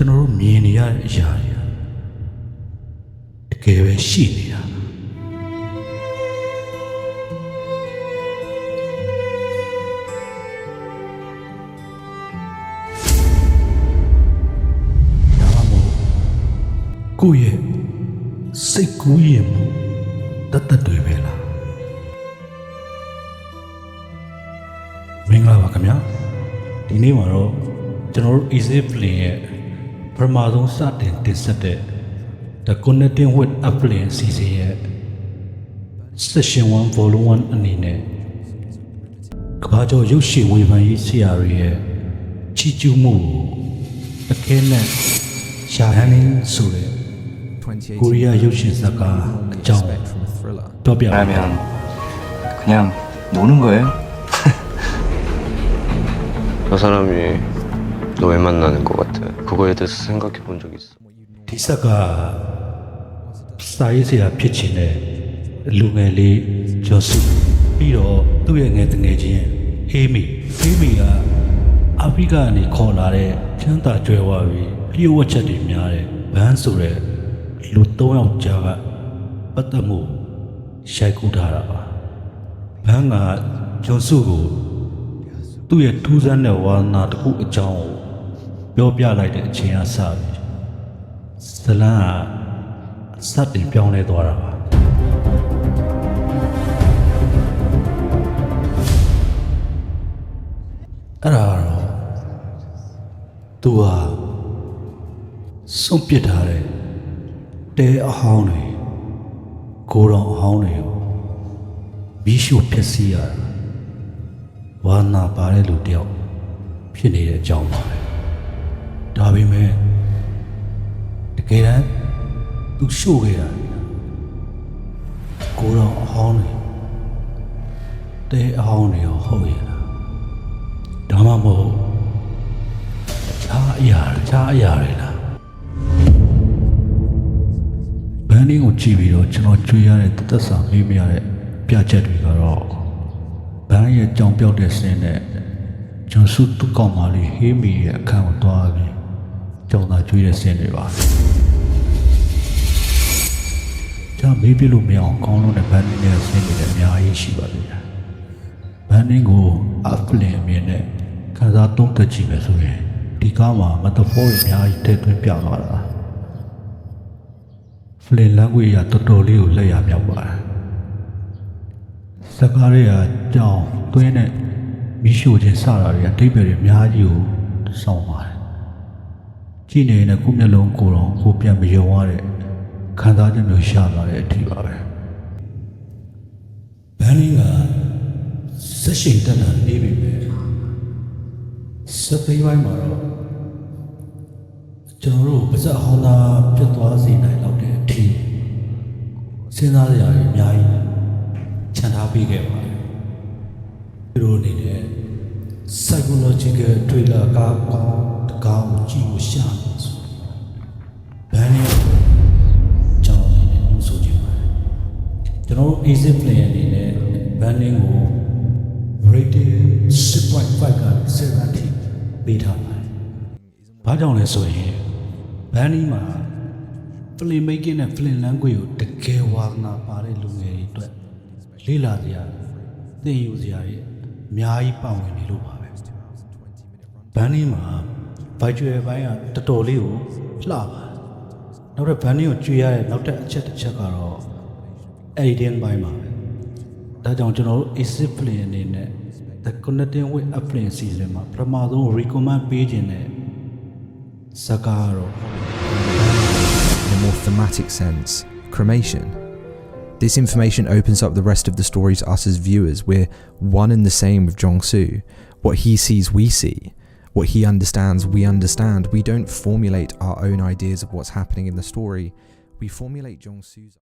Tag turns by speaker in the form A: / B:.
A: ကျွန်တော်တို့မြင်နေရတဲ့အရာတွေတကယ်ပဲရှိနေတာကိုယ့်ရဲ့စိတ်ကူးရင်မှုတတ်တွေပဲလားမင်္ဂလာပါခင်ဗျာဒီနေ့မှာတော့ကျွန်တော်တို့ Easy Play ရဲ့ပထမဆုံးစတင်တင်ဆက်တဲ့ The Connecting with Upland အစီအစဉ်ရဲ့ Session 1 Volume 1အနေနဲ့ကမ္ဘာကျော်ရုပ်ရှင်ဝေဖန်ရေးဆရာတွေရဲ့ချီးကျူးမှုကိုအခဲနဲ့ရှာဟန်နေဆိုတဲ့ကိုရီးယားရုပ်ရှင်ဇာတ်ကားအကြောင်းတော့ပြပါမယ်
B: 그냥 노는 거예요?
C: 저 사람이 너 왜 만나는 것 같아? 그거에 대해서 생각해 본 적 있어?
A: ဒီဇာတ်ကားစာရေးဆရာဖြစ်ချင်တဲ့လူငယ်လေးကျော်စုပြီးတော့သူ့ရဲ့ငယ်တငယ်ချင်းဟေးမီကအဖရိကကနေခေါ်လာတဲ့ချမ်းသာကြွယ်ဝပြီးလျှို့ဝှက်ချက်တွေများတဲ့ဘန်းဆိုတဲ့လူ၃ယောက်ကြားကပတ်သက်မှုရိုက်ကူးထားတာပါဘန်းကကျော်စုကိုသူ့ရဲ့ထူးဆန်းတဲ့ဝါသနာတစ်ခုအကြောင်းကိုပြောပြလိုက်တဲ့အချိန်အစပြီးဇလန်းကစတင်ပြောင်းလဲသွားတာပါအဲ့ဒါတော့သူဟာဆုံးပစ်ထားတဲ့တဲအဟောင်းတွေကိုတော်အဟောင်းတွေကိုမီးရှို့ဖျက်ဆီးရတာဝါနာပါတဲ့လူတယောက်ဖြစ်နေတဲ့အကြောင်းပါပဲဒါပေမဲ့တကယ်တမ်းသူရှို့ခဲ့တာကိုတော်အဟောင်းတွေတဲအဟောင်းတွေရောဟုတ်ရဲ့လားဒါမှမဟုတ်ခြားအရာတွေလားဘန်းဒီကိုကြည့်ပြီးတော့ကျွန်တော်ကြွေးရတဲ့သက်စာမေးမရတဲ့ပြချက်တွေကတော့ဘန်းရဲ့ကြောင်ပြောက်တဲ့ဆင်းနဲ့ဂျွန်စုတုကောက်မာလေးဟေးမီရဲ့အခန်းကိုတွားပြီးကြောင်သာကြွေးတဲ့ဆင်းတွေပါကျွန်တော်မေးပြလို့မရအောင်ကောင်းလို့နဲ့ဘန်းဒီနဲ့ဆင်းတွေလည်းအများကြီးရှိပါသေးတယ်ဘန်းဒီကိုအဖလင်အမြင်နဲ့ခန်းစားသုံးသက်ကြည့်မယ်ဆိုရင်ဒီကားမှာမတဖိုးတွေအများကြီးထည့်သွင်းပြသွားတာဖလင်လန်ကွေရတော်တော်လေးကိုလက်ရမြောက်ပါတယ်စကားတွေကကြောင်သွင်းတဲ့မီးရှို့ခြင်းစတာတွေအတိတ်ပဲတွေအများကြီးကိုစောင့်ပါတယ်ကြည့်နေတဲ့ခုမျက်လုံးကိုတော့ကိုပြန်မယုံရတဲ့ခံစားချက်မျိုးရှာလာတဲ့အထိပါပဲဘန်နီကဆက်ရှိန်တက်တာနေပြီပဲစပိဝိုင်းမှာတော့ကျွန်တော်တို့ပါဇက်ဟောင်းသားပြတ်သွားစေနိုင်တော့တဲ့အထိစဉ်းစားစရာတွေအများကြီးချန်ထားပေးခဲ့ပါတယ်သူတို့အနေနဲ့ psychological trailer ကားကောင်းတကားကိုကြည့်လို့ရှာနေဆိုဘန်နီကျွန်တော်အနေနဲ့ညှို့ဆိုချင်ပါတယ်ကျွန်တော်တို့ Easy Play အနေနဲ့ဘန်နီကို rating 6.5 က7ထိပေးထားပါတယ်ဘာကြောင့်လဲဆိုရင်ဘန်နီမှာ film making နဲ့ film language ကိုတကယ်ဝါသနာပါတဲ့လူငယ်တွေအတွက်လေ့လာစရာသင်ယူစရာတွေအများကြီးပါဝင်နေလို့ပါပဲဘန်နီမှာ visual ဘိုင်းကတော်တော်လေးကိုလှပါတယ်နောက်တော့ဘန်နီကိုကြွေရတဲ့နောက်တစ်ချက်တစ်ချက်ကတော့ editing ဘိုင်းပါပဲဒါကြောင့်ကျွန်တော်တို့ Easy Play အနေနဲ့ The Connecting with Upland season မှာပထမဆုံး recommend ပေးခြင်းနဲ့ဇာတ်ကားတော့
D: In a more thematic sense, cremation. This information opens up the rest of the story to us as viewers. We're one and the same with Jong-soo. What he sees, we see. What he understands, we understand. We don't formulate our own ideas of what's happening in the story. We formulate Jong-soo's